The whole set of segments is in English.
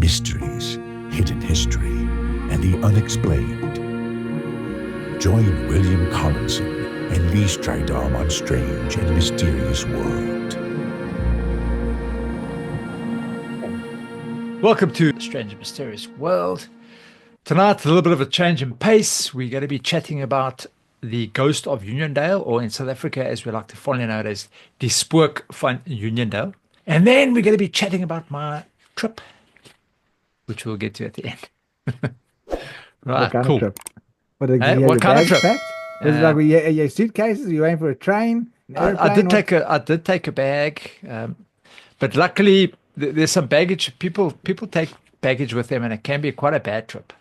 mysteries, hidden history, and the unexplained. Join William Collinson and Lee Strydom on Strange and Mysterious World. Welcome to Strange and Mysterious World. Tonight, a little bit of a change in pace. We're going to be chatting about the ghost of Uniondale, or in South Africa, as we like to fondly know it as, die spook van Uniondale. And then we're going to be chatting about my trip, which we'll get to at the end. Right, what kind cool. of trip? What, What kind of trip? Packed? Was it like your suitcases? Are you waiting for a train? I did take a bag, but luckily there's some baggage. People take baggage with them, and it can be quite a bad trip.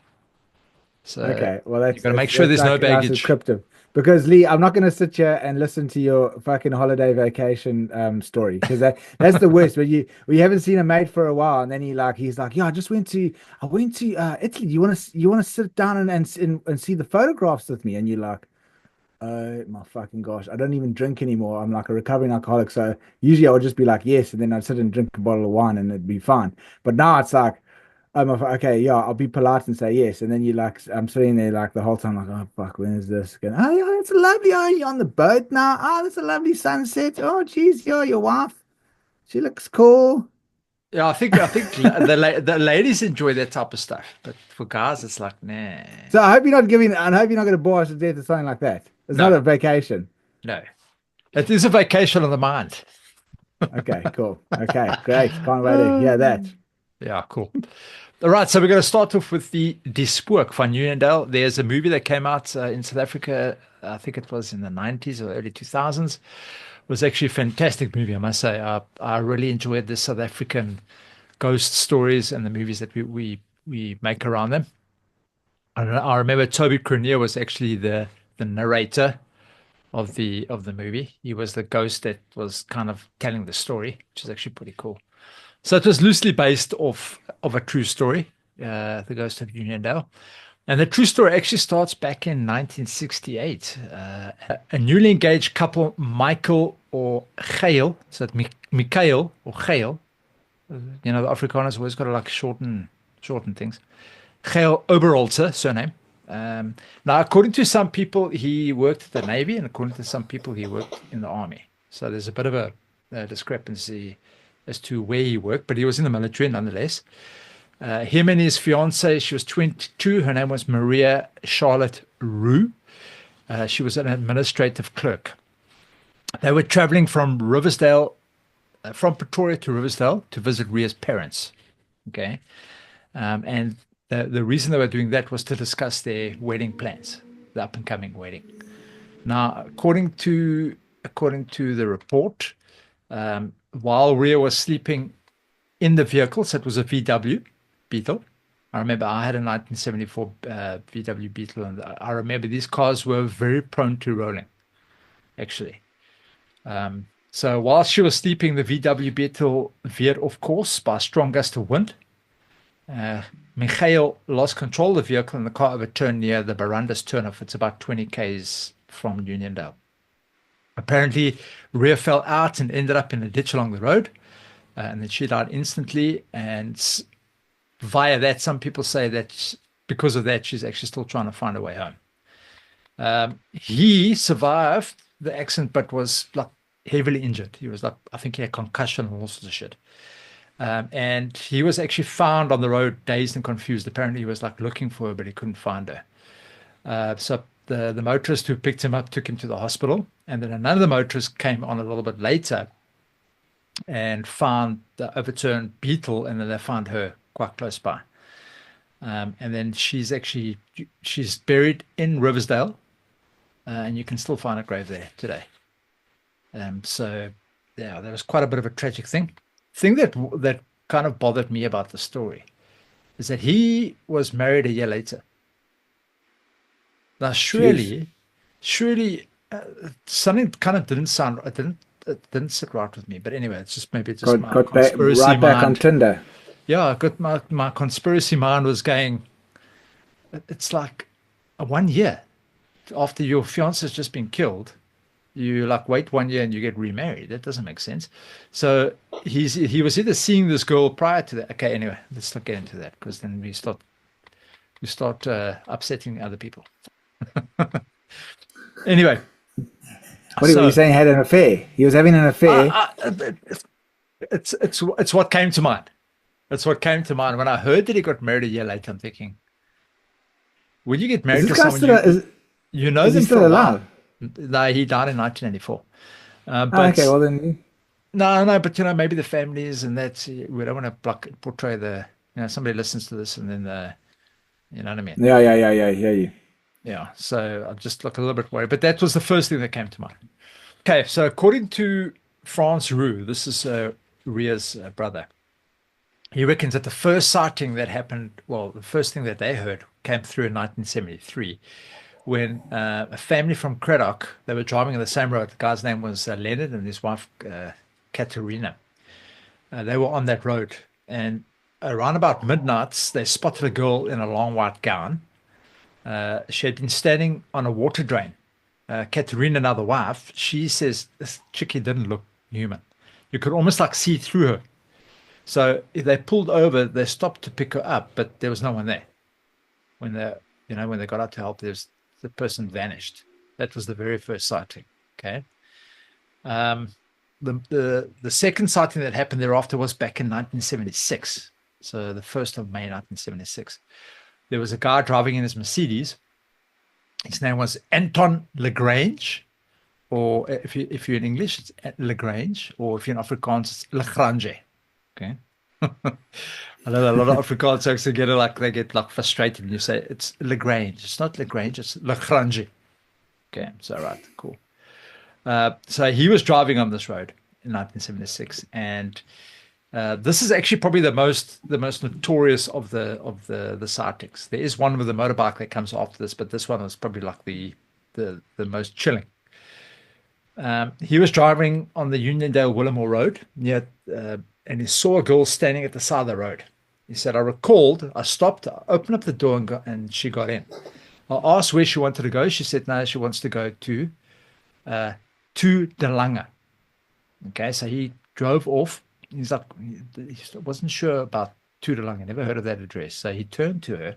So okay, well that's you got to make sure there's like no baggage. Nice descriptive. Because Lee, I'm not going to sit here and listen to your fucking holiday vacation story, because that's the worst. When you haven't seen a mate for a while, and then he's like, yeah, I went to Italy. You want to sit down and see the photographs with me? And you're like, oh my fucking gosh, I don't even drink anymore. I'm like a recovering alcoholic, so usually I would just be like yes, and then I'd sit and drink a bottle of wine and it'd be fine. But now it's like, okay, yeah, I'll be polite and say yes. And then I'm sitting there like the whole time, like, oh, fuck, when is this? Going, oh, yeah, it's lovely. Oh, you're on the boat now. Oh, that's a lovely sunset. Oh, geez, yeah, your wife, she looks cool. Yeah, I think the ladies enjoy that type of stuff, but for guys, it's like, nah. So I hope you're not going to bore us to death or something like that. It's not a vacation. No, it is a vacation of the mind. Okay, cool. Okay, great. Can't wait to hear that. Yeah, cool. All right, so we're going to start off with the spook van Uniondale. There's a movie that came out in South Africa, I think it was in the 90s or early 2000s. It was actually a fantastic movie, I must say. I really enjoyed the South African ghost stories and the movies that we make around them. I remember Toby Cronier was actually the narrator of the movie. He was the ghost that was kind of telling the story, which is actually pretty cool. So it was loosely based off of a true story, The Ghost of Uniondale. And the true story actually starts back in 1968. A newly engaged couple, Michael or Gail, so it's Michael or Gail. You know, the Afrikaners always got to like shorten things. Gail Oberholzer, surname. Now, according to some people, he worked at the Navy, and according to some people, he worked in the Army. So there's a bit of a discrepancy as to where he worked, but he was in the military nonetheless. Him and his fiancée, she was 22. Her name was Maria Charlotte Roux. She was an administrative clerk. They were traveling from Riversdale, from Pretoria to Riversdale to visit Ria's parents. Okay. And the reason they were doing that was to discuss their wedding plans, the up and coming wedding. Now, according to the report, while Ria was sleeping in the vehicle, so it was a VW Beetle. I remember I had a 1974 VW Beetle, and I remember these cars were very prone to rolling, actually. So while she was sleeping, the VW Beetle veered off course by a strong gust of wind. Michael lost control of the vehicle, and the car overturned near the Barandus turnoff. It's about 20 k's from Uniondale. Apparently, Ria fell out and ended up in a ditch along the road, and then she died instantly. And via that, some people say that because of that, she's actually still trying to find her way home. He survived the accident, but was like heavily injured. He was like, I think he had concussion and all sorts of shit. And he was actually found on the road, dazed and confused. Apparently, he was like looking for her, but he couldn't find her. So the motorist who picked him up took him to the hospital, and then another motorist came on a little bit later and found the overturned Beetle, and then they found her quite close by. And then she's buried in Riversdale, and you can still find a grave there today. So yeah, that was quite a bit of a tragic thing. Thing that kind of bothered me about the story is that he was married a year later. Now, surely, something kind of it didn't sit right with me. But anyway, it's just maybe my conspiracy mind. Back on Tinder. Yeah, my conspiracy mind was going. It's like 1 year after your fiance has just been killed, you like wait 1 year and you get remarried. That doesn't make sense. So he was either seeing this girl prior to that. Okay, anyway, let's not get into that because then we start upsetting other people. Anyway, What were you saying? He had an affair. He was having an affair. It's what came to mind. That's what came to mind when I heard that he got married a year later. I'm thinking, when you get married to someone, you know them for a while. No, he died in 1984. Okay, well then. No, but maybe the families and that's, we don't want to portray somebody listens to this and then you know what I mean? Yeah, hear you. Yeah, so I just look a little bit worried, but that was the first thing that came to mind. Okay, so according to Franz Roux, this is Ria's brother, he reckons that the first sighting that happened, well, the first thing that they heard came through in 1973 when a family from Craddok, they were driving on the same road. The guy's name was Leonard and his wife, Katerina. They were on that road, and around about midnight, they spotted a girl in a long white gown. She had been standing on a water drain. Katerina, now the wife, she says this chickie didn't look human. You could almost like see through her. So if they pulled over, they stopped to pick her up, but there was no one there. When they got out to help, the person vanished. That was the very first sighting. Okay. The second sighting that happened thereafter was back in 1976. So the 1st of May 1976. There was a guy driving in his Mercedes. His name was Anton Grange, or if you're in English, it's Grange, or if you're in Afrikaans, it's Grange. Okay. I know a lot of Afrikaans folks they get frustrated when you say it's Grange. It's not Grange, it's Grange. Okay, so right, cool. So he was driving on this road in 1976, and this is actually probably the most notorious of the sightings. There is one with a motorbike that comes after this, but this one was probably like the most chilling. He was driving on the Uniondale Willamore Road and he saw a girl standing at the side of the road. He said, I stopped, I opened up the door and she got in. I asked where she wanted to go. She said, no, she wants to go to De Lange. Okay, so he drove off. He's like, he wasn't sure about De Lange, never heard of that address. So he turned to her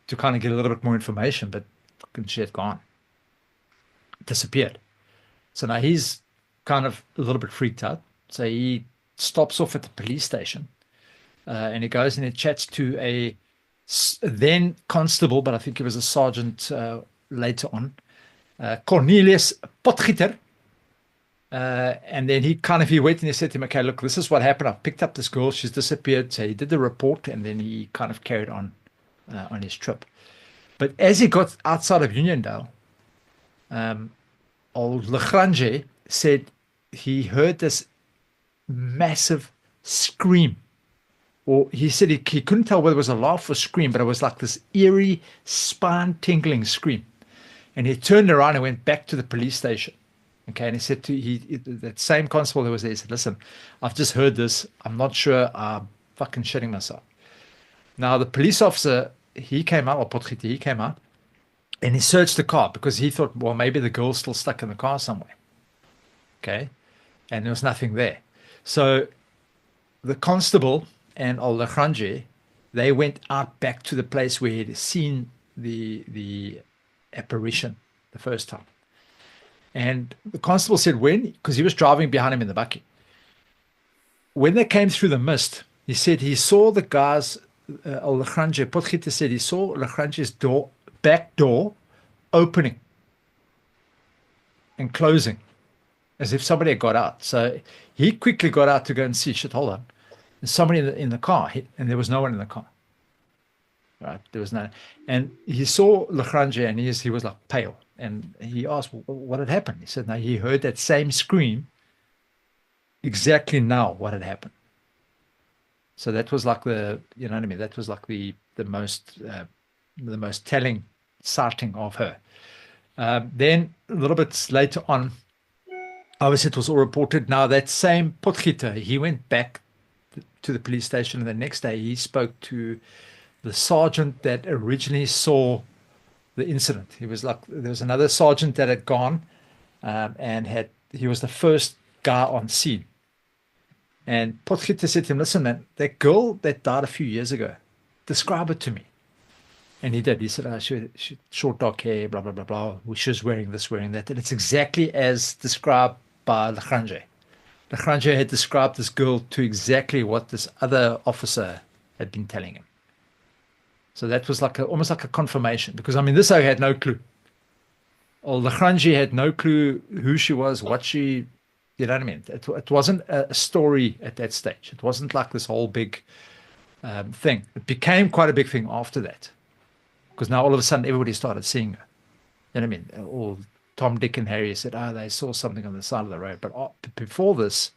to kind of get a little bit more information, but she had gone, disappeared. So now he's kind of a little bit freaked out. So he stops off at the police station and he goes and he chats to a then constable, but I think he was a sergeant later on, Cornelius Potgieter. And then he went and he said to him, okay, look, this is what happened. I've picked up this girl. She's disappeared. So he did the report and then he kind of carried on his trip. But as he got outside of Uniondale, old Grange said he heard this massive scream, or he said he couldn't tell whether it was a laugh or scream, but it was like this eerie, spine-tingling scream. And he turned around and went back to the police station. Okay, and he said that same constable who was there, he said, listen, I've just heard this. I'm not sure. I'm fucking shitting myself. Now, the police officer, he came out, or Potgieter, he came out, and he searched the car because he thought, well, maybe the girl's still stuck in the car somewhere. Okay, and there was nothing there. So the constable and old Grange, they went out back to the place where he'd seen the apparition the first time. And the constable said when, because he was driving behind him in the bakkie. When they came through the mist, he said he saw the guys, Grange, Potgieter said he saw Grange's back door opening and closing as if somebody had got out. So he quickly got out to go and see, hold on. There's somebody in the car, and there was no one in the car. Right, there was no, and he saw Grange and he was like pale. And he asked, well, what had happened? He said, no, he heard that same scream exactly now what had happened. So that was like you know what I mean? That was like the most telling sighting of her. Then a little bit later on, obviously it was all reported. Now that same Potgieter, he went back to the police station, and the next day he spoke to the sergeant that originally saw the incident. He was like, there was another sergeant that had gone and he was the first guy on scene. And Potgieter said to him, listen, man, that girl that died a few years ago, describe it to me. And he did. He said, she short dark hair, blah, blah, blah, blah. She was wearing this, wearing that. And it's exactly as described by the Grange. The Grange had described this girl to exactly what this other officer had been telling him. So that was almost like a confirmation, because I mean, this guy had no clue. Or the Grange had no clue who she was, what she, you know what I mean? It wasn't a story at that stage. It wasn't like this whole big thing. It became quite a big thing after that, because now all of a sudden everybody started seeing her. You know what I mean? All Tom, Dick, and Harry said, they saw something on the side of the road. But before this,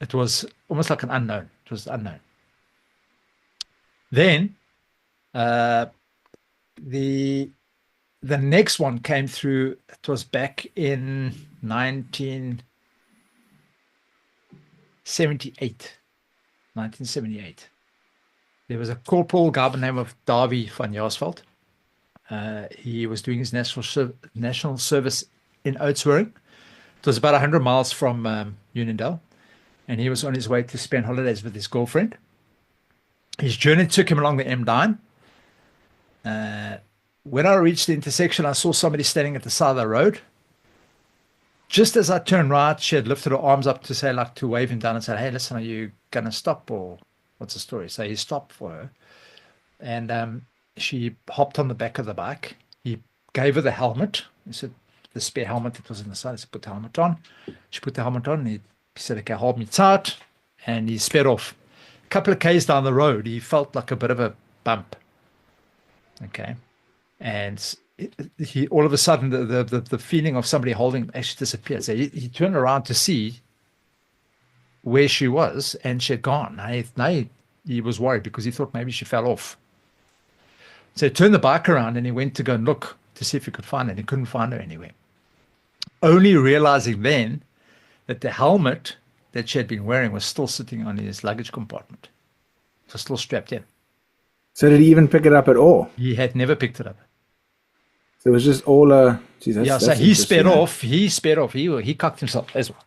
it was almost like an unknown. It was unknown. Then the next one came through. It was back in 1978. There was a corporal guy by the name of Davy van Jaarsveld. He was doing his national service in Oudtshoorn. It was about 100 miles from Uniondale, and he was on his way to spend holidays with his girlfriend. His journey took him along the M9. When I reached the intersection, I saw somebody standing at the side of the road. Just as I turned right, she had lifted her arms up to say, like, to wave him down and said, hey, listen, are you going to stop, or what's the story? So he stopped for her, and she hopped on the back of the bike. He gave her the helmet. He said, the spare helmet that was in the side. He said, put the helmet on. She put the helmet on, and he said, okay, hold me tight, and he sped off. A couple of k's down the road, he felt like a bit of a bump. Okay. And he all of a sudden, the feeling of somebody holding him actually disappeared. So he turned around to see where she was, and she had gone. Now he was worried, because he thought maybe she fell off. So he turned the bike around, and he went to go and look to see if he could find her, and he couldn't find her anywhere. Only realizing then that the helmet that she had been wearing was still sitting on his luggage compartment. It was still strapped in. So did he even pick it up at all? He had never picked it up. So it was just all so he sped off. He sped off. He cocked himself as well.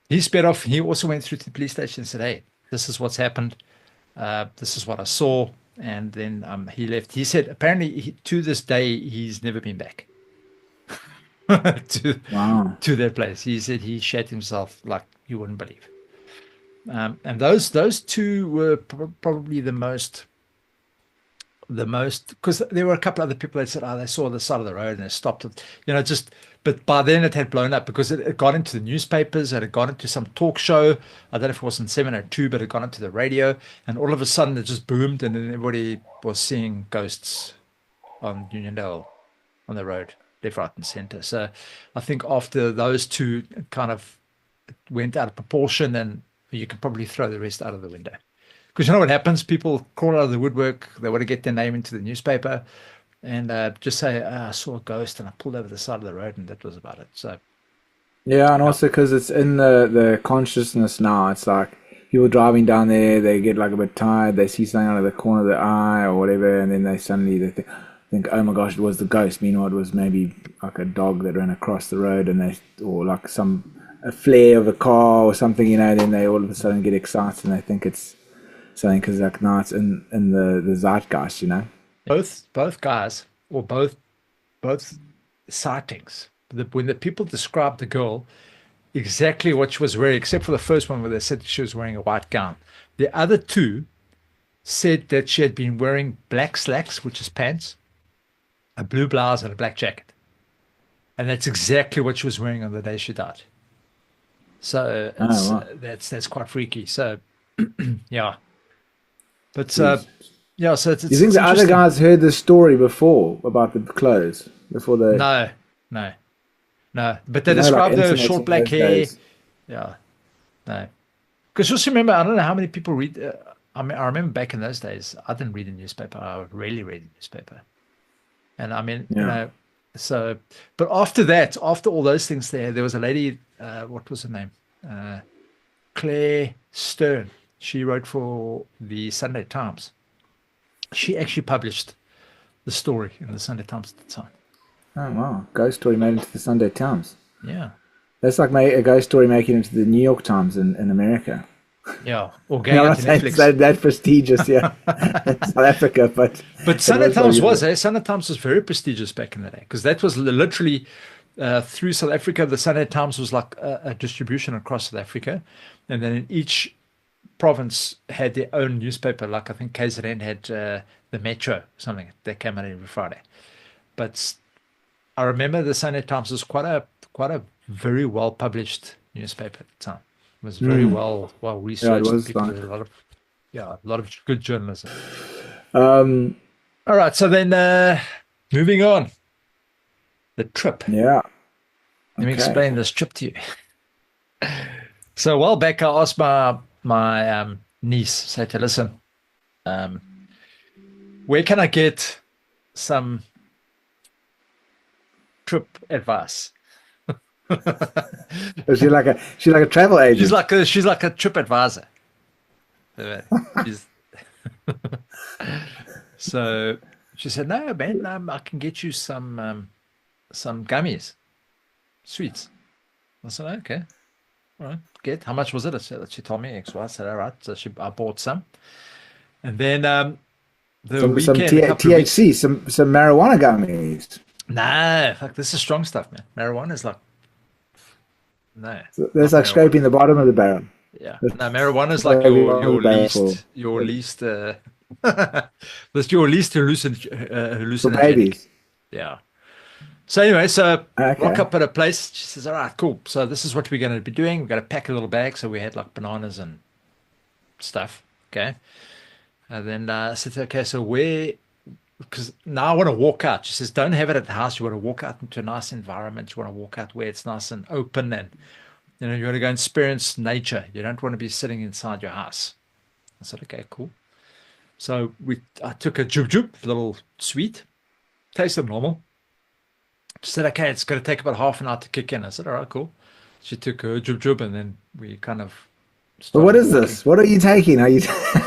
He sped off. He also went through to the police station and said, hey, this is what's happened. This is what I saw. And then he left. He said, apparently, to this day, he's never been back to that place. He said he shat himself like you wouldn't believe. And those two were probably the most, because there were a couple other people that said, they saw the side of the road and they stopped it, but by then it had blown up, because it got into the newspapers, and it got into some talk show. I don't know if it was in 702, but it got into the radio, and all of a sudden it just boomed, and then everybody was seeing ghosts on Uniondale on the road, left, right, and center. So I think after those two kind of went out of proportion, and you could probably throw the rest out of the window. Because you know what happens? People crawl out of the woodwork. They want to get their name into the newspaper, and just say, I saw a ghost and I pulled over the side of the road, and that was about it. So, yeah, and also because it's in the consciousness now. It's like people driving down there, they get like a bit tired, they see something out of the corner of their eye or whatever, and then they suddenly think, oh my gosh, it was the ghost. Meanwhile, it was maybe like a dog that ran across the road, or like a flare of a car or something, then they all of a sudden get excited and they think it's something, because like now it's in the zeitgeist, Both guys, or both sightings, when the people described the girl, exactly what she was wearing, except for the first one where they said she was wearing a white gown. The other two said that she had been wearing black slacks, which is pants, a blue blouse, and a black jacket. And that's exactly what she was wearing on the day she died. So that's quite freaky. So, yeah. But, yeah, so it's you think the other guys heard the story before about the clothes? Before they... No. But they described her short black hair. Days. Yeah. No. Because just remember, I don't know how many people read... I remember back in those days, I didn't read a newspaper. I rarely read a newspaper. And I mean, so... But after that, after all those things there was a lady, what was her name? Claire Stern. She wrote for the Sunday Times. She actually published the story in the Sunday Times at the time. Oh, wow. Ghost story made into the Sunday Times. Yeah. That's like a ghost story making it to the New York Times in America. Yeah. Or You going know, I'm on not to saying it's Netflix. that prestigious, yeah, in South Africa, but But it Sunday was for Times you. was, Sunday Times was very prestigious back in the day because that was literally through South Africa. The Sunday Times was like a distribution across South Africa. And then in each province had their own newspaper. Like I think KZN had the Metro, something that came out every Friday. But I remember the Sunday Times was quite a very well published newspaper at the time. It was very Mm. well Yeah, it researched. was People like. did a lot of good journalism. Um, All right, so then moving on, the trip. yeah. Let me Okay. explain this trip to you. So a while back, I asked my niece, say to listen, um, where can I get some trip advice? Is she like a travel agent? She's like a trip advisor. She's so she said, no, man, I can get you some gummies, sweets. I said, okay, all right, get how much was it? She told me X, Y. I said, all right. So I bought some, and then the Some weekend, a couple of weeks. THC, some marijuana gummies. Nah, fuck, this is strong stuff, man. Marijuana is like no, So that's not like marijuana. scraping the bottom of the barrel. Yeah, no, marijuana is like Scraping the bottom of the barrel your least that's your least for hallucinogenic. babies. Yeah. So anyway, so rock Okay. up at a place. She says, "All right, cool. So this is what we're going to be doing. We're going to pack a little bag. So we had like bananas and stuff. Okay. And then I said, okay, so where? Because now I want to walk out. She says, don't have it at the house. You want to walk out into a nice environment. You want to walk out where it's nice and open, and you want to go and experience nature. You don't want to be sitting inside your house. I said, okay, cool. So I took a jub little sweet, tasted normal. She said, okay, it's going to take about half an hour to kick in. I said, all right, cool. She took her jub, and then we kind of But what started is walking. this? What are you taking? Are you,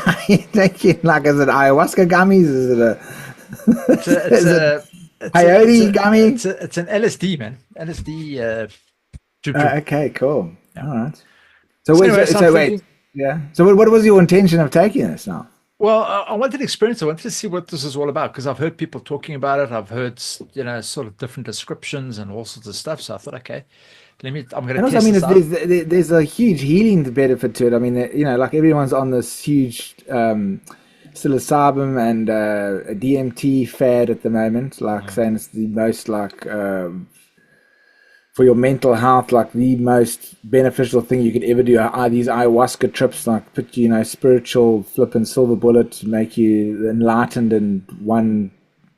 are you taking like, is it ayahuasca gummies? Is it It's a, it's is it a, it's a, it's peyote a, gummy? it's an LSD, man. LSD, jub. Okay, cool. Yeah. All right. So So wait, anyway, so I'm wait. thinking, Yeah. So what was your intention of taking this now? well, I wanted to experience it. I wanted to see what this is all about because I've heard people talking about it. I've heard, sort of different descriptions and all sorts of stuff. So I thought, okay, I'm going to And also, I test mean, this out. there's a huge healing benefit to it. I mean, like everyone's on this huge psilocybin and a DMT fad at the moment, like saying it's the most like for your mental health, like the most beneficial thing you could ever do are these ayahuasca trips, like put you, spiritual flipping silver bullet, make you enlightened in one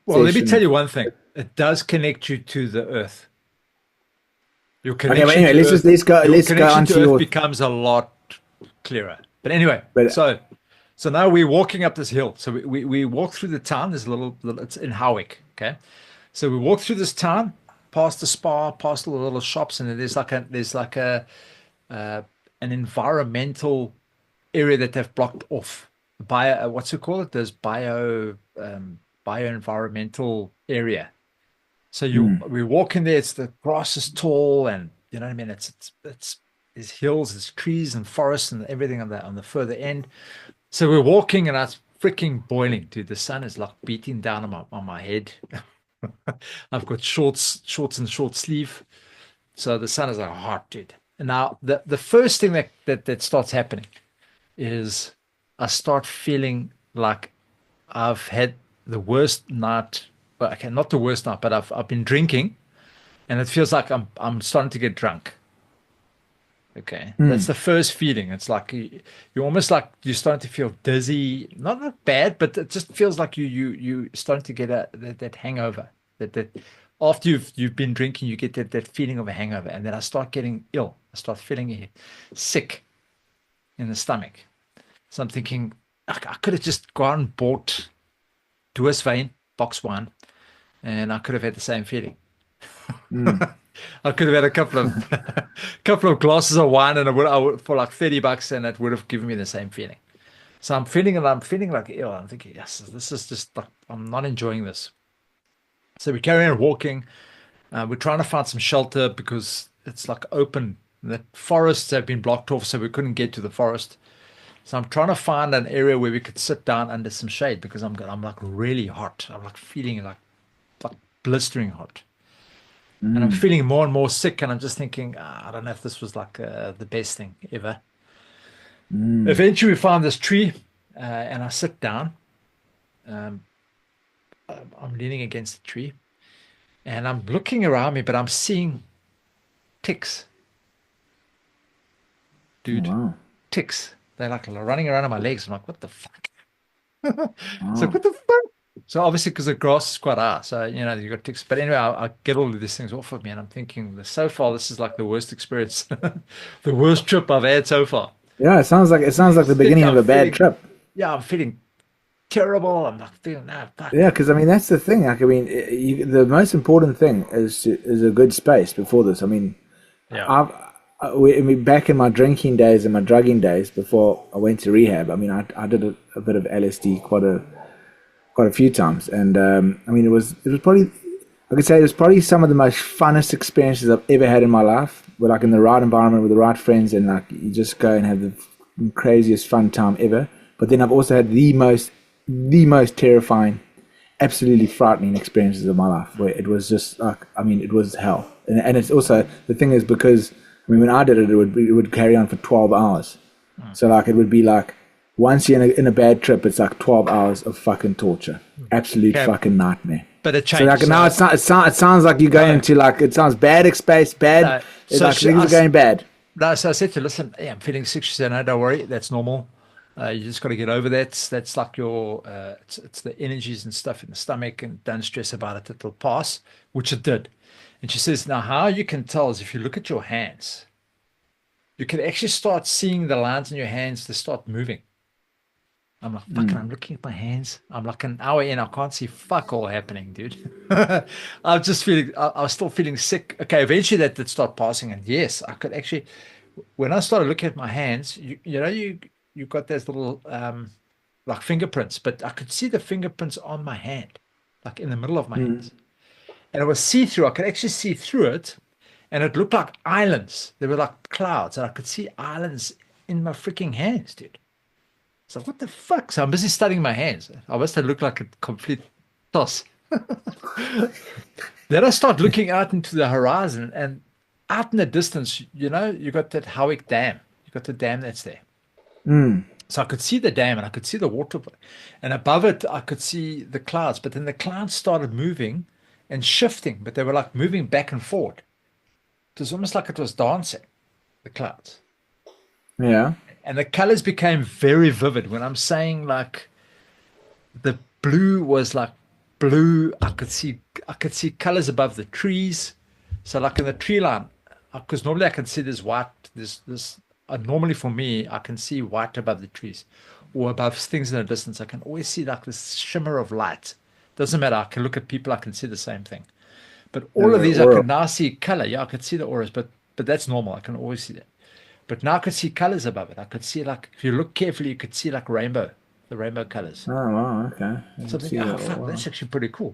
Well, let me tell session. you one thing. It does connect you to the earth. Your Okay, but connection anyway, to let's just earth, your let's go connection on to to earth your. becomes a lot clearer. But anyway, But so now we're walking up this hill. So we walk through the town. There's a little it's in Howick. Okay. So we walk through this town, past the spa, past all the little shops, and then there's like a an environmental area that they've blocked off. What's it called? There's bio environmental area. So we walk in there. It's the grass is tall, and you know what I mean. It's there's hills, there's trees and forests and everything on the further end. So we're walking, and it's freaking boiling, dude. The sun is like beating down on my head. I've got shorts and short sleeve, so the sun is like hot, dude. And now the first thing that starts happening is I start feeling like I've had the worst night. Well, okay, not the worst night, but I've been drinking, and it feels like I'm starting to get drunk. Okay, that's the first feeling. It's like you're almost like you're starting to feel dizzy. Not bad, but it just feels like you starting to get that hangover. That after you've been drinking, you get that feeling of a hangover, and then I start getting ill. I start feeling sick in the stomach. So I'm thinking I could have just gone and bought Duasvein box one, and I could have had the same feeling. I could have had a couple of glasses of wine, and I would for like $30, and it would have given me the same feeling. So I'm feeling like ill. I'm thinking, yes, this is just like I'm not enjoying this. So we carry on walking. We're trying to find some shelter because it's like open. The forests have been blocked off, so we couldn't get to the forest. So I'm trying to find an area where we could sit down under some shade because I'm like really hot. I'm like feeling like blistering hot. And I'm feeling more and more sick, and I'm just thinking, I don't know if this was like the best thing ever. Eventually, we found this tree, and I sit down. Um, I'm leaning against the tree, and I'm looking around me, but I'm seeing ticks, dude. Wow. Ticks. They're like running around on my legs. I'm like, what the fuck? It's like, Wow. what the fuck? So obviously, because the grass is quite high, so you got ticks. But anyway, I get all of these things off of me, and I'm thinking, so far, this is like the worst experience, the worst trip I've had so far. Yeah, it sounds like the beginning of a bad trip. Yeah, I'm feeling terrible. I'm like feeling no fuck. Yeah, because I mean that's the thing. Like I mean, the most important thing is a good space before this. I mean, Yeah. I mean, back in my drinking days and my drugging days before I went to rehab. I mean, I did a bit of LSD quite a few times, and I mean, it was probably, I could say it was probably some of the most funnest experiences I've ever had in my life. We're like in the right environment with the right friends, and like you just go and have the craziest fun time ever. But then I've also had the most terrifying, absolutely frightening experiences of my life, where it was just like, I mean, it was hell. And it's also, the thing is, because I mean, when I did it, it would carry on for 12 hours. So like it would be like, once you're in a bad trip, it's like 12 hours of fucking torture, absolute fucking nightmare. But it So changes. like now it sounds like you're going into like, it sounds bad space, bad. No. It's So like things are going bad. No, so I said to her, listen, hey, I'm feeling sick. She said, no, don't worry, that's normal. You just got to get over that. That's like your, it's the energies and stuff in the stomach, and don't stress about it. It'll pass, which it did. And she says, now how you can tell is if you look at your hands, you can actually start seeing the lines in your hands to start moving. I'm like, fucking, I'm looking at my hands. I'm like an hour in, I can't see fuck all happening, dude. I'm just feeling, I was still feeling sick. Okay, eventually that did start passing. And yes, I could actually, when I started looking at my hands, you got those little, like fingerprints, but I could see the fingerprints on my hand, like in the middle of my hands. And it was see-through. I could actually see through it. And it looked like islands. They were like clouds. And I could see islands in my freaking hands, dude. So what the fuck? So I'm busy studying my hands. I must have looked like a complete toss. Then I start looking out into the horizon, and out in the distance, you got that Howick Dam. You got the dam that's there. So I could see the dam, and I could see the water. And above it, I could see the clouds. But then the clouds started moving and shifting, but they were like moving back and forward. It was almost like it was dancing, the clouds. Yeah. And the colors became very vivid. When I'm saying like the blue was like blue, I could see colors above the trees. So like in the tree line, because normally I can see this white, normally for me, I can see white above the trees or above things in the distance. I can always see like this shimmer of light. Doesn't matter. I can look at people, I can see the same thing. But all of these, I can now see color. Yeah, I could see the auras, but that's normal. I can always see that. But now I could see colors above it. I could see like, if you look carefully, you could see like the rainbow colors. Oh, wow, okay. So I'm thinking, fuck, that's actually pretty cool.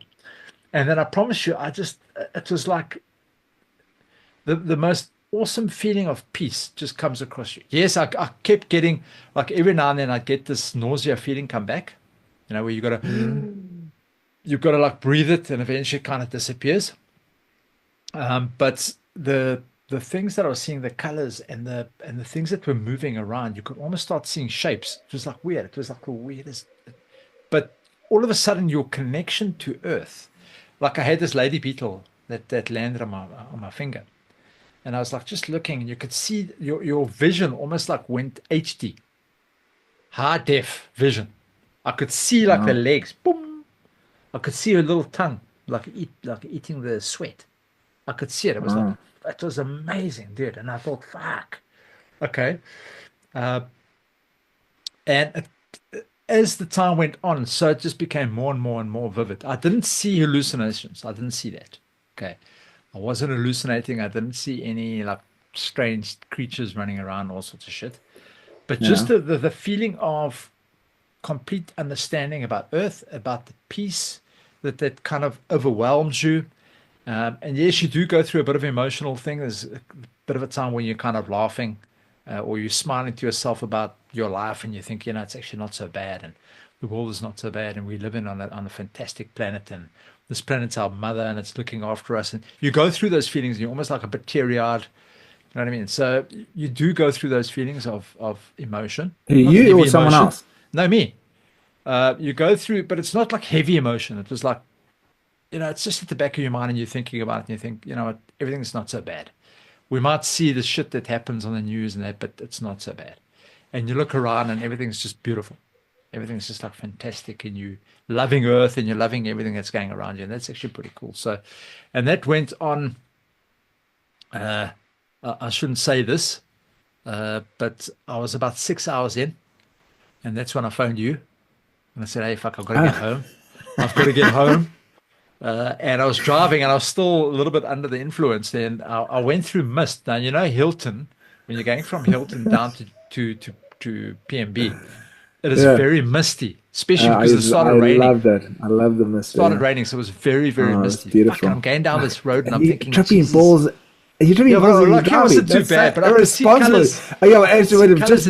And then I promise you, it was like the most awesome feeling of peace just comes across you. Yes, I kept getting, like every now and then I get this nausea feeling come back, where you've got to like breathe it, and eventually it kind of disappears. But the things that I was seeing, the colors and the things that were moving around, you could almost start seeing shapes. It was like weird. It was like the weirdest. But all of a sudden, your connection to Earth, like I had this lady beetle that landed on my finger, and I was like just looking, and you could see your vision almost like went HD, high def vision. I could see like the legs, boom. I could see her little tongue, like eating the sweat. I could see it. It was like, it was amazing, dude. And I thought, fuck. Okay. And as the time went on, so it just became more and more and more vivid. I didn't see hallucinations. I didn't see that. Okay. I wasn't hallucinating. I didn't see any like strange creatures running around, all sorts of shit. But just the feeling of complete understanding about Earth, about the peace that kind of overwhelms you. And yes, you do go through a bit of emotional thing. There's a bit of a time when you're kind of laughing, or you're smiling to yourself about your life, and you think, it's actually not so bad, and the world is not so bad, and we live on a fantastic planet, and this planet's our mother, and it's looking after us. And you go through those feelings, and you're almost like a bit teary-eyed. You know what I mean? So you do go through those feelings of emotion. Not You or heavy someone emotion. else? No, me. You go through, but it's not like heavy emotion. It was like, it's just at the back of your mind and you're thinking about it and you think, what, everything's not so bad. We might see the shit that happens on the news and that, but it's not so bad. And you look around and everything's just beautiful. Everything's just like fantastic, and you loving Earth and you're loving everything that's going around you. And that's actually pretty cool. So, and that went on, I shouldn't say this, but I was about 6 hours in, and that's when I phoned you. And I said, hey, fuck, I've got to get home. I've got to get home. And I was driving, and I was still a little bit under the influence. Then I went through mist. Now, Hilton, when you're going from Hilton down to PMB, it is very misty, especially because it started raining. I love that. I love the mist. It started raining, so it was very, very misty. Beautiful. Fuck, I'm going down this road, and I'm thinking, tripping balls. You're tripping balls. Like, how is it too bad? But I could see colours. Just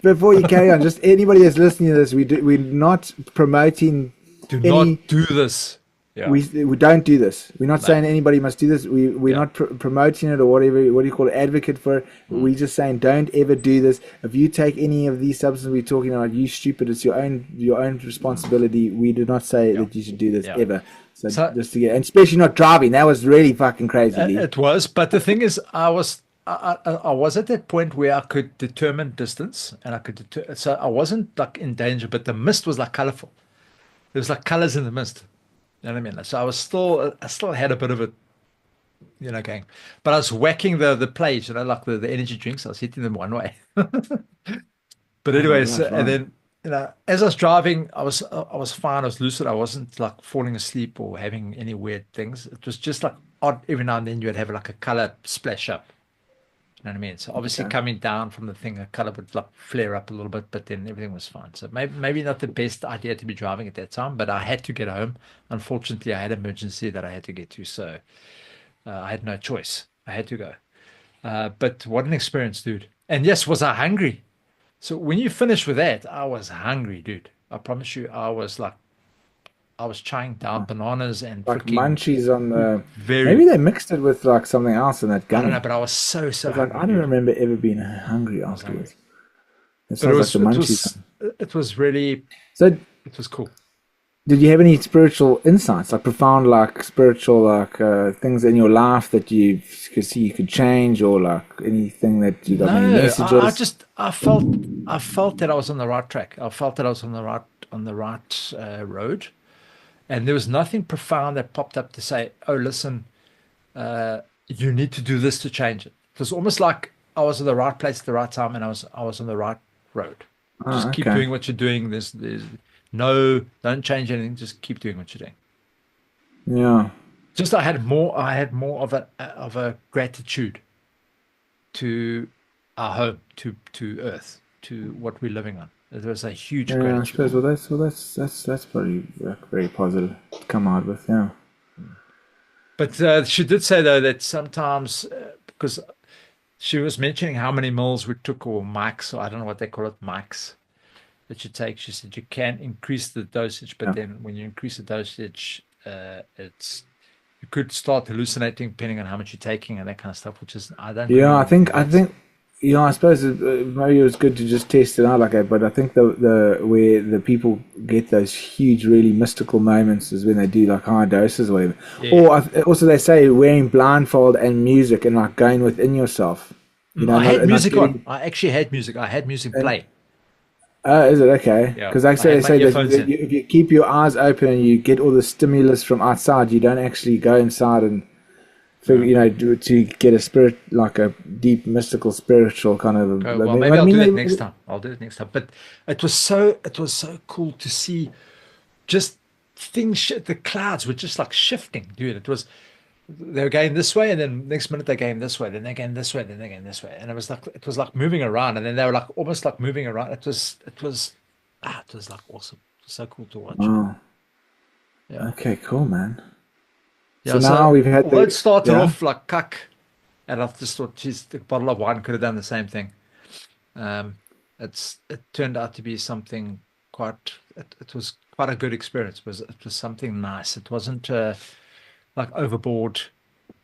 before you carry on, just anybody that's listening to this, we're not promoting. Do not do this. Yeah. We don't do this. We're not saying anybody must do this. We're not promoting it or whatever. What do you call it? Advocate for it. We're just saying don't ever do this. If you take any of these substances we're talking about, you stupid. It's your own responsibility. We do not say that you should do this ever. So just to get, and especially not driving. That was really fucking crazy. It was, but the thing is, I was at that point where I could determine distance, and I could so I wasn't like in danger, but the mist was like colorful. There was like colors in the mist. You know what I mean? So I still had a bit of it, going. But I was whacking the plays, like the energy drinks. I was hitting them one way. But anyways, and then as I was driving, I was fine. I was lucid. I wasn't like falling asleep or having any weird things. It was just like odd. Every now and then you would have like a color splash up. You know what I mean? So obviously coming down from the thing, the color would like flare up a little bit, but then everything was fine. So maybe not the best idea to be driving at that time, but I had to get home. Unfortunately, I had an emergency that I had to get to, so I had no choice. I had to go. But what an experience, dude. And yes, was I hungry? So when you finish with that, I was hungry, dude. I promise you, I was chowing down bananas and like munchies on the. Very. Maybe they mixed it with like something else in that gummy. I don't know, but I was so hungry. Like, I don't remember ever being hungry afterwards. It was really. So it was cool. Did you have any spiritual insights, like profound, like spiritual, like things in your life that you could see you could change, or like anything that you got any messages? I felt that I was on the right track. I felt that I was on the right road. And there was nothing profound that popped up to say, oh, listen, you need to do this to change it. It was almost like I was in the right place at the right time, and I was on the right road. Just keep doing what you're doing. There's don't change anything. Just keep doing what you're doing. Yeah. Just I had more of a gratitude to our home, to Earth, to what we're living on. There was a huge gratitude. I suppose. That's probably very positive to come out with, yeah. But she did say though that sometimes because she was mentioning how many mils we took, or mics, or I don't know what they call it, mics that you take. She said you can increase the dosage, but then when you increase the dosage, you could start hallucinating depending on how much you're taking and that kind of stuff. Which is I think. I suppose maybe it was good to just test it out like that, but I think the where the people get those huge, really mystical moments is when they do like high doses or whatever. Yeah. Or also they say wearing blindfold and music and like going within yourself. I had music on. I actually had music. I had music play. Is it okay? Because they say that if you keep your eyes open and you get all the stimulus from outside, you don't actually go inside and. To get a spirit, like a deep, mystical, spiritual kind of. Well, maybe I'll do it next time. But it was so cool to see, just things. The clouds were just like shifting, dude. They were going this way, and then next minute they're going this way, then they're going this way, then they're going this way, and it was like moving around, and then they were like almost like moving around. It was like awesome. It was so cool to watch. Oh. Yeah. Okay, cool, man. Yeah, So now we've had although it started yeah. off like cuck, and I just thought, geez, the bottle of wine could have done the same thing. Um, it turned out to be something quite. It was quite a good experience. It was something nice. It wasn't like overboard,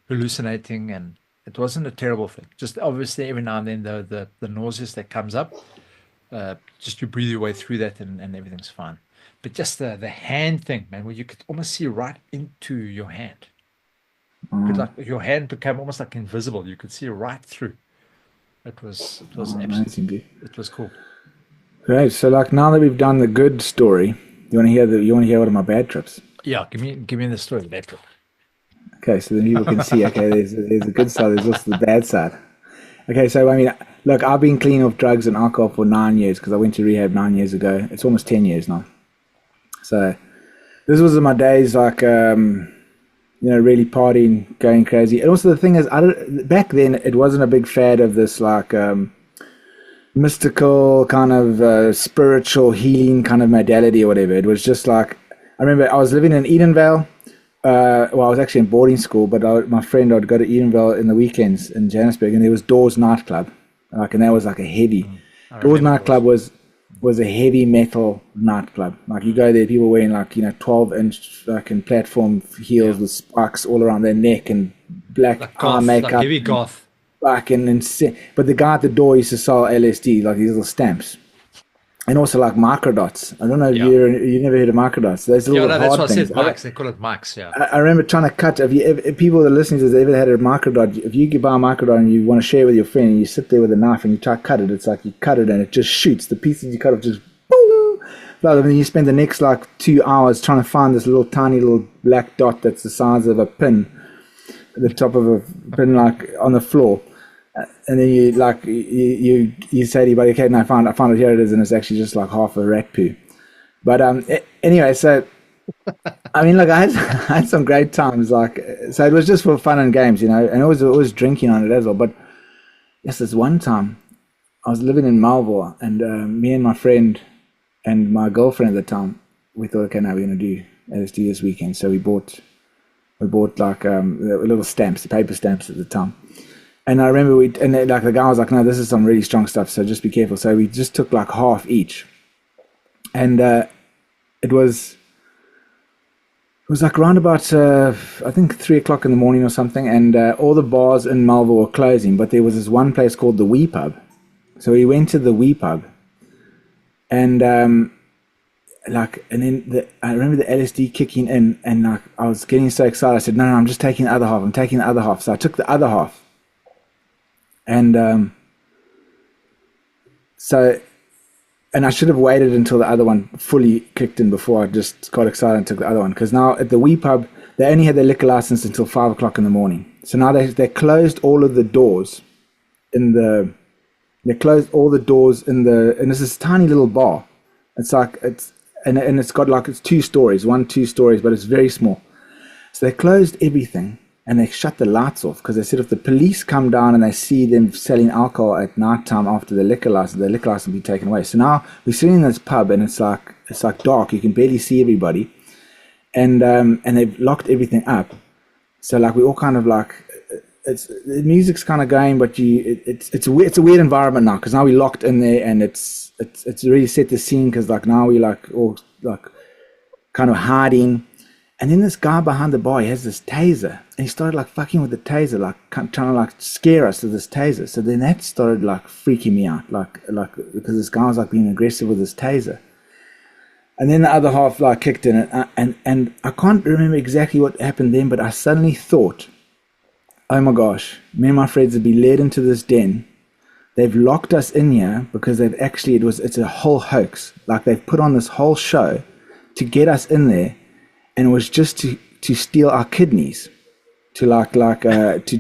hallucinating, and it wasn't a terrible thing. Just obviously every now and then the nauseous that comes up, just you breathe your way through that, and everything's fine. But just the hand thing, man, where you could almost see right into your hand. Could like your hand became almost like invisible. You could see right through. It was Amazing. it was cool. Great. So like now that we've done the good story, you want to hear one of my bad trips? Yeah, give me the story later. Okay, so then people can see. Okay, there's a good side. There's also the bad side. Okay, so I mean, look, I've been clean of drugs and alcohol for 9 years because I went to rehab 9 years ago. It's almost 10 years now. So this was in my days like really partying, going crazy. And also the thing is, back then it wasn't a big fad of this like mystical kind of spiritual healing kind of modality or whatever. It was just like, I remember I was living in Edenvale. I was actually in boarding school, but my friend, I'd go to Edenvale in the weekends in Johannesburg, and there was Doors nightclub, and that was like a heavy. Doors nightclub was a heavy metal nightclub. Like you go there, people wearing like 12-inch fucking platform heels with spikes all around their neck and black Like eye goth, makeup. like heavy goth. Fucking insane. But the guy at the door used to sell LSD, like these little stamps. And also like microdots. I don't know if you never heard of microdots. Those little Yeah, no, that's hard what I things. said. Mics. They call it mics. Yeah. I remember trying to cut. If people that are listening to this ever had a microdot, if you could buy a microdot and you want to share it with your friend, and you sit there with a knife and you try to cut it, it's like you cut it and it just shoots. The pieces you cut off just boom. And then you spend the next like 2 hours trying to find this little tiny little black dot that's the size of a pin at the top of a pin, like on the floor. And then you like you say to your buddy, okay, no, I found it, here it is, and it's actually just like half a rat poo. But anyway, so I mean, like I had some great times, like so it was just for fun and games, and it was drinking on it as well. But yes, this one time I was living in Melville, and me and my friend and my girlfriend at the time, we thought, okay, now we're gonna do LSD this weekend. So we bought like little stamps, the paper stamps at the time. And I remember the guy was like, no, this is some really strong stuff, so just be careful. So we just took like half each. And it was like around about, I think 3 o'clock in the morning or something. And all the bars in Melville were closing, but there was this one place called the Wee Pub. So we went to the Wee Pub. And then I remember the LSD kicking in, and like I was getting so excited. I said, no, I'm just taking the other half. I'm taking the other half. So I took the other half. And and I should have waited until the other one fully kicked in before I just got excited and took the other one. Because now at the Wee Pub, they only had their liquor license until 5 o'clock in the morning. So now they closed all of the doors and it's this tiny little bar. It's like and it's got like it's 2 stories, 2 stories, but it's very small. So they closed everything. And they shut the lights off because they said if the police come down and they see them selling alcohol at night time after the liquor license will be taken away. So now we're sitting in this pub and it's like dark. You can barely see everybody, and they've locked everything up. So like we all kind of like the music's kind of going, but it's a weird environment now because now we're locked in there and it's really set the scene because like now we like all like kind of hiding. And then this guy behind the bar, he has this taser, and he started like fucking with the taser, like trying to like scare us with this taser. So then that started like freaking me out, like because this guy was like being aggressive with his taser. And then the other half like kicked in, and I can't remember exactly what happened then, but I suddenly thought, oh my gosh, me and my friends have been led into this den. They've locked us in here because it's a whole hoax. Like they've put on this whole show to get us in there. And it was just to steal our kidneys, to okay.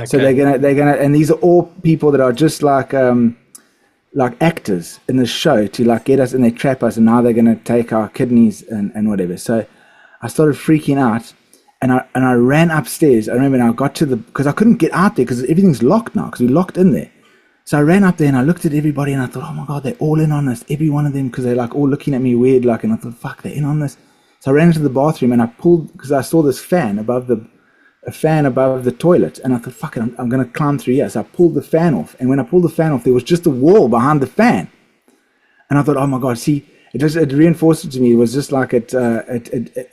So they're gonna, and these are all people that are just like actors in the show to like get us and they trap us, and now they're gonna take our kidneys and whatever. So I started freaking out, and I ran upstairs. I remember, and I got because I couldn't get out there because everything's locked now because we're locked in there. So I ran up there and I looked at everybody and I thought, oh my god, they're all in on this, every one of them, because they're like all looking at me weird, like, and I thought, fuck, they're in on this. So I ran into the bathroom and I pulled, because I saw this fan above the toilet, and I thought, fuck it, I'm going to climb through here. So I pulled the fan off, and when I pulled the fan off, there was just a wall behind the fan. And I thought, oh my God, see, it reinforced it to me. It was just like I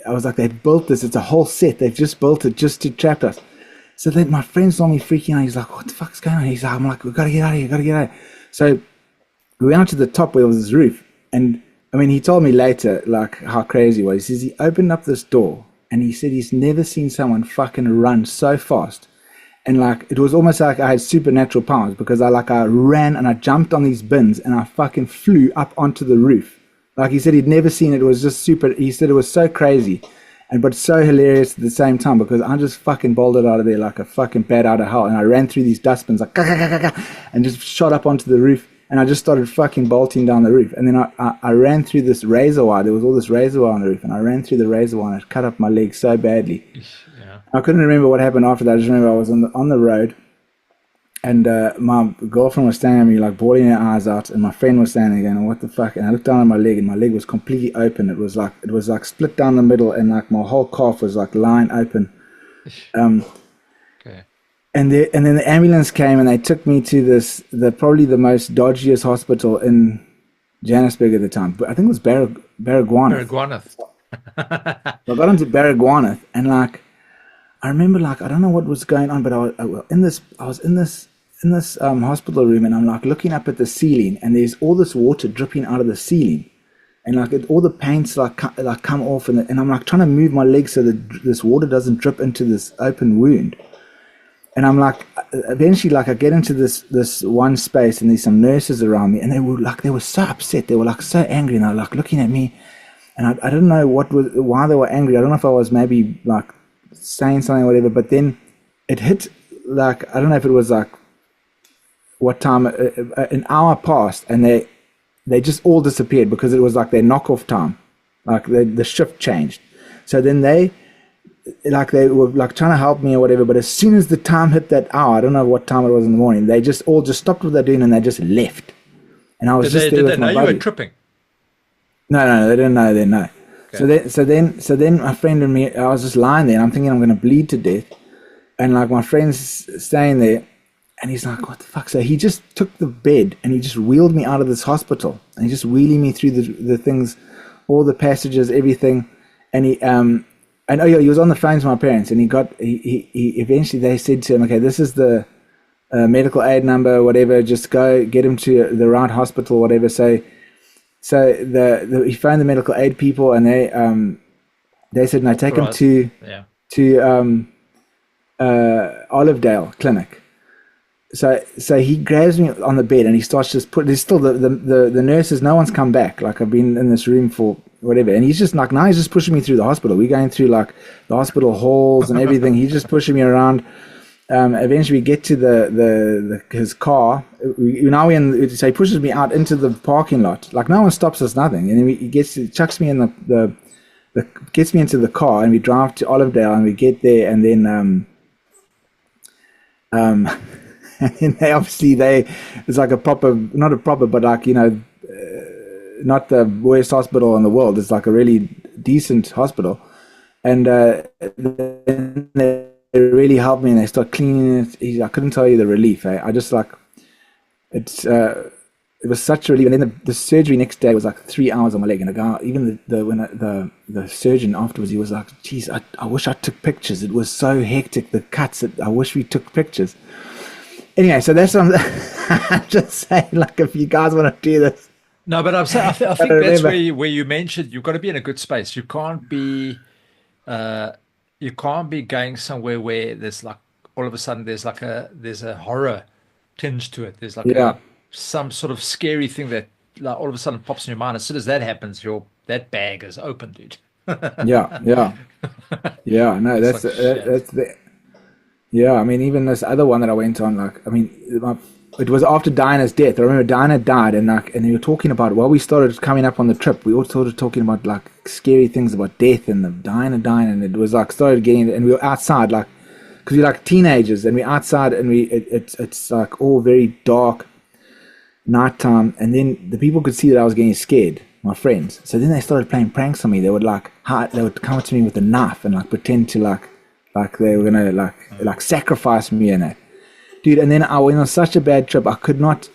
was like, they've built this. It's a whole set. They've just built it just to trap us. So then my friend saw me freaking out. He's like, what the fuck's going on? He's like, I'm like, we've got to get out of here, So we went out to the top where there was this roof. And I mean, he told me later, like, how crazy it was. He says he opened up this door and he said he's never seen someone fucking run so fast. And like, it was almost like I had supernatural powers, because I ran and I jumped on these bins and I fucking flew up onto the roof. Like he said, he'd never seen it. It was just he said it was so crazy, but so hilarious at the same time, because I just fucking bolted out of there like a fucking bat out of hell. And I ran through these dustbins like, and just shot up onto the roof. And I just started fucking bolting down the roof. And then I ran through this razor wire. There was all this razor wire on the roof. And I ran through the razor wire and it cut up my leg so badly. Yeah. I couldn't remember what happened after that. I just remember I was on the road. And my girlfriend was standing at me like bawling her eyes out. And my friend was standing there going, what the fuck? And I looked down at my leg and my leg was completely open. It was like split down the middle. And like my whole calf was like lying open. Okay. And then the ambulance came and they took me to probably the most dodgiest hospital in Johannesburg at the time. But I think it was Baragwanath. So I got into Baragwanath, and like I remember, like I don't know what was going on, but I was in this hospital room, and I'm like looking up at the ceiling, and there's all this water dripping out of the ceiling, and like all the paints like come off, and I'm like trying to move my legs so that this water doesn't drip into this open wound. And I'm like, eventually, like I get into this one space, and there's some nurses around me, and they were so upset, they were like so angry, and they were like looking at me, and I didn't know why they were angry. I don't know if I was maybe like saying something or whatever, but then it hit, like I don't know if it was like what time, an hour passed, and they just all disappeared, because it was like their knockoff time, like the shift changed. So then they were like trying to help me or whatever, but as soon as the time hit that hour, I don't know what time it was in the morning, they just stopped what they're doing and they just left. And I was did they know you were tripping? No, they didn't know. Okay. So then my friend and me, I was just lying there and I'm thinking I'm going to bleed to death, and like my friend's staying there, and he's like, what the fuck? So he just took the bed and he just wheeled me out of this hospital, and he just wheeling me through the things, all the passages, everything, and he And he was on the phone to my parents, and he eventually they said to him, okay, this is the medical aid number, whatever, just go get him to the right hospital, whatever. So he phoned the medical aid people, and they said, no, take him to Olivedale Clinic. So he grabs me on the bed and he starts just there's still the nurses, no one's come back. Like I've been in this room for whatever, and he's just like, now he's just pushing me through the hospital. We're going through like the hospital halls and everything. He's just pushing me around. Eventually we get to his car. So he pushes me out into the parking lot. Like no one stops us, nothing. And then he chucks me in gets me into the car, and we drive to Olivedale, and we get there, and then and it's like not a proper, but like, not the worst hospital in the world. It's like a really decent hospital. And then they really helped me, and they start cleaning it. I couldn't tell you the relief. I just like, it was such a relief. And then the surgery next day was like 3 hours on my leg. And the guy, even the surgeon afterwards, he was like, geez, I wish I took pictures. It was so hectic, the cuts. I wish we took pictures. Anyway, so that's what I'm just saying, like, if you guys want to do this. No, but I'm saying, I think that's where you mentioned you've got to be in a good space. You can't be going somewhere where there's like, all of a sudden there's a horror tinge to it. There's like some sort of scary thing that like all of a sudden pops in your mind. As soon as that happens, that bag is open, dude. Yeah. No, that's the. Yeah, I mean, even this other one that I went on, like, I mean, it was after Diana's death. I remember Diana died, and they were talking about, while we started coming up on the trip, we all started talking about like scary things about death and the Diana dying, and it was like started getting, and we were outside, like, because we're like teenagers, and we're outside, and it's like all very dark, nighttime, and then the people could see that I was getting scared, my friends. So then they started playing pranks on me. They would they would come to me with a knife and like pretend to like they were gonna like sacrifice me and that. Dude, and then I went on such a bad trip. I could not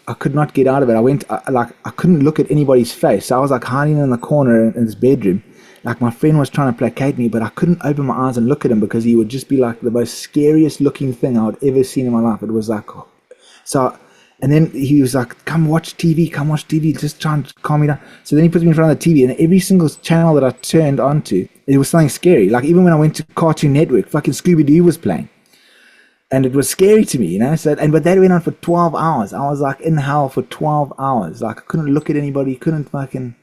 get out of it. I couldn't look at anybody's face. So I was like hiding in the corner in this bedroom. Like my friend was trying to placate me, but I couldn't open my eyes and look at him because he would just be like the most scariest looking thing I would ever seen in my life. It was like, so, and then he was like, come watch TV, just try and calm me down. So then he puts me in front of the TV, and every single channel that I turned onto, it was something scary. Like even when I went to Cartoon Network, fucking Scooby-Doo was playing. And it was scary to me, you know. But that went on for 12 hours. I was like in hell for 12 hours. Like I couldn't look at anybody, couldn't fucking.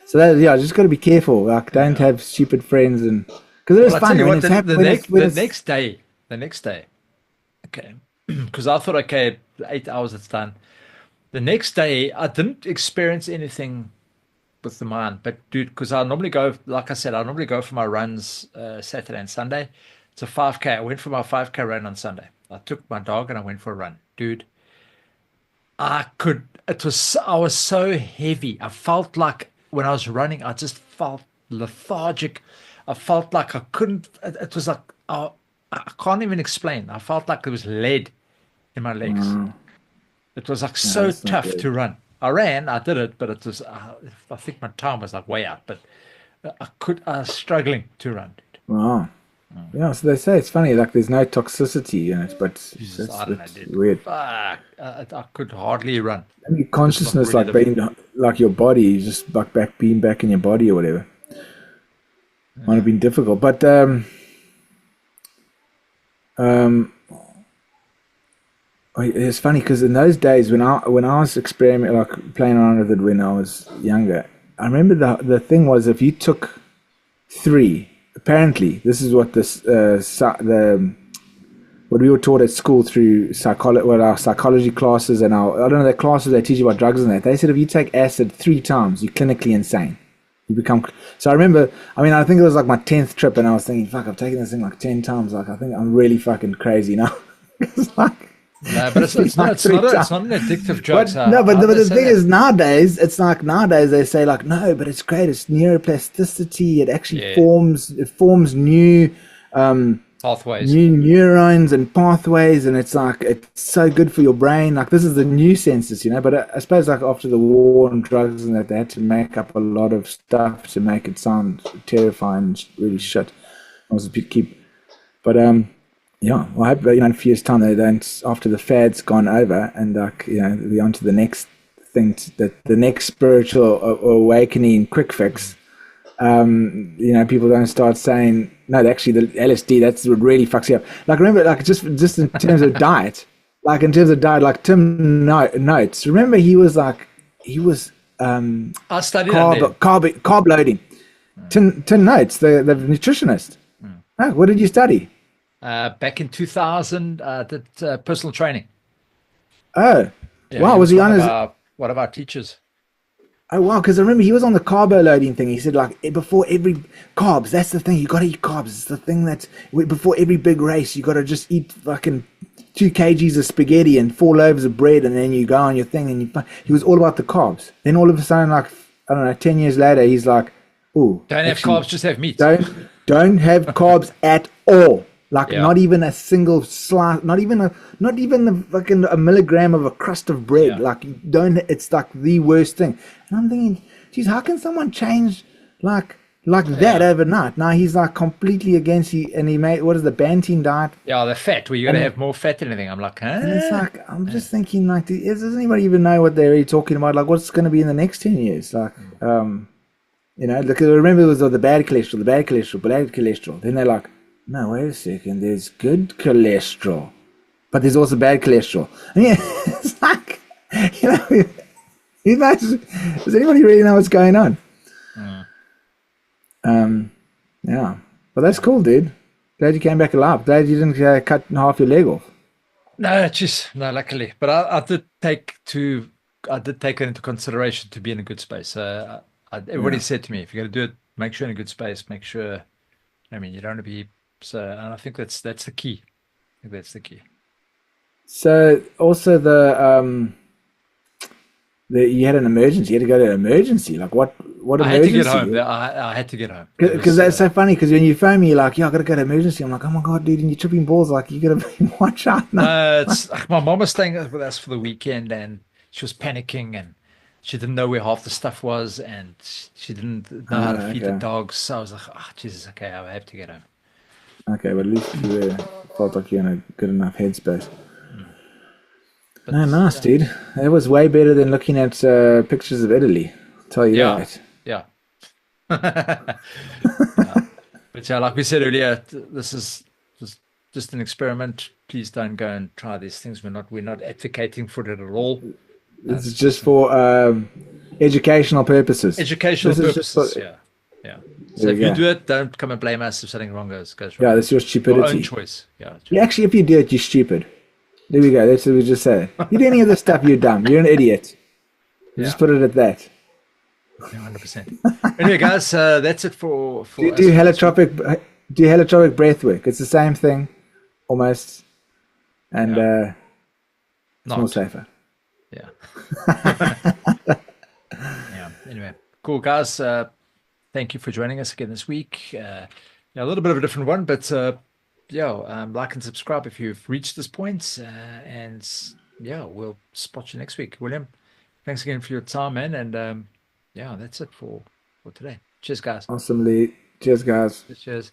So that, yeah, just got to be careful. Like don't have stupid friends, and because it was fun. The next day, okay, because I thought, okay, 8 hours it's done. The next day, I didn't experience anything with the mind, but dude, because I normally go, like I said, I normally go for my runs Saturday and Sunday. It's a 5K. I went for my 5K run on Sunday. I took my dog and I went for a run. Dude, I was so heavy. I felt like when I was running, I just felt lethargic. I felt like I couldn't, it was like, I can't even explain. I felt like there was lead in my legs. It was like so tough to run. I did it, but it was, I think my time was like way out, but I was struggling to run, dude. Wow. Yeah, so they say it's funny, like there's no toxicity in it, but I don't know, dude. Weird. Fuck, I could hardly run. Maybe consciousness, like being like your body, just being back in your body or whatever. Might have been difficult, but it's funny because in those days when I was experimenting, like playing around with it when I was younger, I remember the thing was if you took 3. Apparently, this is what what we were taught at school through our psychology classes and I don't know, the classes they teach you about drugs and that. They said if you take acid 3 times, you're clinically insane. You become. So I remember. I think it was like my 10th trip, and I was thinking, "Fuck, I've taken this thing like 10 times. Like I think I'm really fucking crazy now." It's like. No, but it's not an addictive drug. But the thing is, nowadays they say like, no, but it's great. It's neuroplasticity. It actually forms new pathways, new neurons and pathways, and it's like it's so good for your brain. Like this is the new census, you know. But I suppose like after the war and drugs and that, they had to make up a lot of stuff to make it sound terrifying and really shit. Yeah, well, I hope in a few years' time they don't. After the fad's gone over, and we're on to the next thing, the next spiritual awakening, quick fix. People don't start saying no. Actually, the LSD that's what really fucks you up. Like remember, like just in terms of diet, like Tim Notes. Remember, he was. I studied carb loading. Tim Notes, the nutritionist. Oh, what did you study? Back in 2000, did personal training. Oh, yeah, wow! Was he on one of our teachers? Oh wow! Because I remember he was on the carbo loading thing. He said like before every carbs. That's the thing. You got to eat carbs. It's the thing that before every big race, you got to just eat fucking 2 kgs of spaghetti and 4 loaves of bread, and then you go on your thing. And he was all about the carbs. Then all of a sudden, like I don't know, 10 years later, he's like, "Oh, don't have carbs, just have meat. Don't have carbs at all." Like not even a single slice, not even the fucking a milligram of a crust of bread. Yeah. Like it's like the worst thing. And I'm thinking, geez, how can someone change like that overnight? Now he's like completely against and he made what is the Banting diet? Yeah, the fat. Where you got to have more fat than anything. I'm like, huh? And it's like I'm just thinking like, does anybody even know what they're really talking about? Like, what's going to be in the next 10 years? Like, look, I remember it was the bad cholesterol. Then they're like. No, wait a second. There's good cholesterol, but there's also bad cholesterol. It's like, does anybody really know what's going on? Yeah, but that's cool, dude. Glad you came back alive. Glad you didn't cut half your leg off. No, luckily. But I did take it into consideration to be in a good space. Everybody said to me, if you're going to do it, make sure in a good space. Make sure. You don't want to be. So, and I think that's the key. So also you had an emergency. You had to go to an emergency. Like what I had to emergency? get home. I had to get home. Because that's so funny. Because when you phone me, you're like, yeah, I gotta go to emergency. I'm like, oh my god, dude, and you're tripping balls. Like you gotta watch out now. No, it's my mom was staying with us for the weekend, and she was panicking, and she didn't know where half the stuff was, and she didn't know how to feed the Okay. dogs. So I was like, oh Jesus, okay, I have to get home. Okay, but at least you felt like you're in a good enough headspace. But No, nice, dude. That was way better than looking at pictures of Italy. I'll tell you yeah, that. yeah. But yeah, like we said earlier, this is just an experiment. Please don't go and try these things. We're not advocating for it at all. This is just for educational purposes. Educational This is just purposes. for- Yeah. So There if we you go. do it, don't come and blame us if something wrong goes wrong. Yeah, that's your Your own stupidity. choice. Yeah. Yeah, actually, if you do it, you're stupid. There we go. That's what we just said. You do any of this stuff, you're dumb. You're an idiot. You just put it at that. 100%. Anyway, guys, that's it for Do us. holotropic breath work. It's the same thing, almost, and it's more Not. safer. Yeah. Yeah. Anyway, cool, guys. Thank you for joining us again this week. Yeah, a little bit of a different one, but like and subscribe if you've reached this point. And yeah, we'll spot you next week. William, thanks again for your time, man. And yeah, that's it for today. Cheers, guys. Awesomely. Cheers, guys. Cheers.